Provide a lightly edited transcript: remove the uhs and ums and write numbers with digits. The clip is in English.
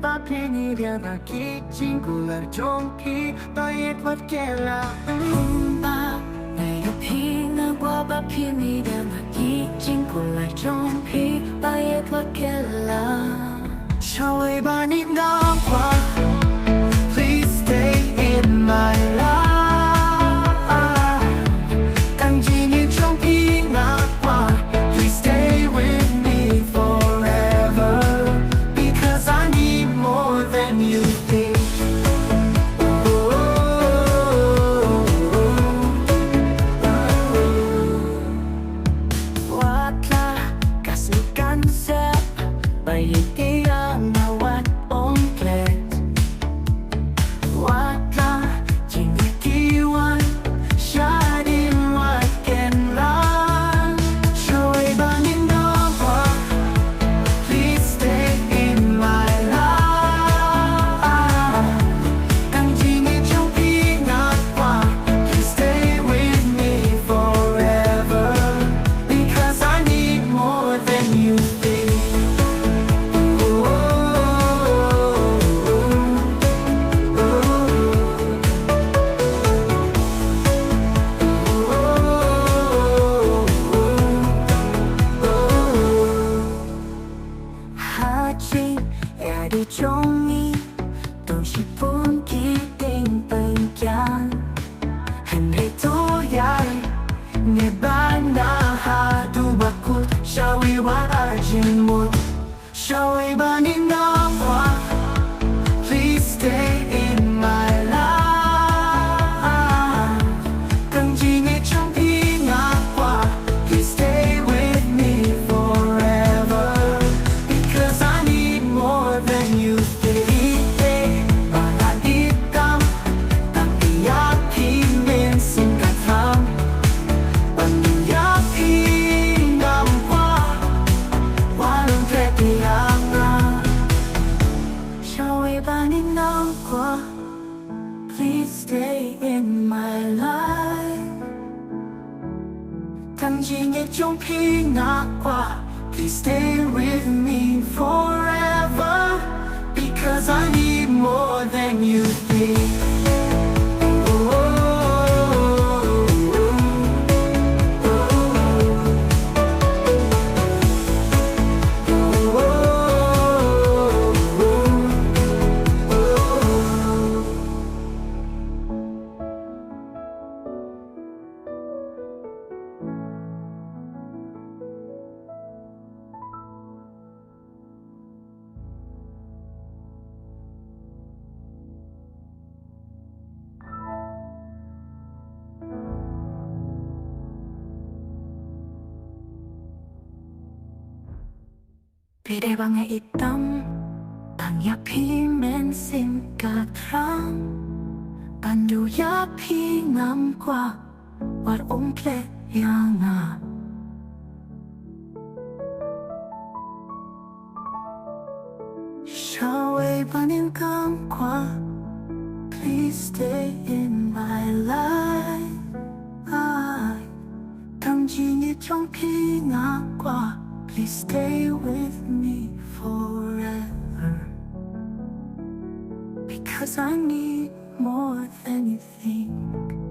ba phinn jingkular jong Baieid Watla ba kwah ba phinn jingkular jong Baieid kylla. Shawei ba ngam kwah, please stay in my life. Tang kwah, please stay with me forever, because I need more than you think. Watla khasi konsep Baieid klet. Watla jingieid Shadien kynran. Shawei ba ngam kwah, please stay in my life. Tang kwah, please stay with me forever, because I need more than you think. Jong pynkiang Henrei haduh Shawei jingmut. Shawei ba ngam kwah, please stay in my life. Tang kwah, please stay with me forever, because I need more than you think. Please stay in my life. Tang kwah, please stay with me forever, because I need more than you think. Brige 방에 있던 방 옆이 맨심각랑 반두 옆이 ngam warong klet yang Shawei ba ngam kwah, please stay in my life. Tang kwah, please stay with me forever, because I need more than you think.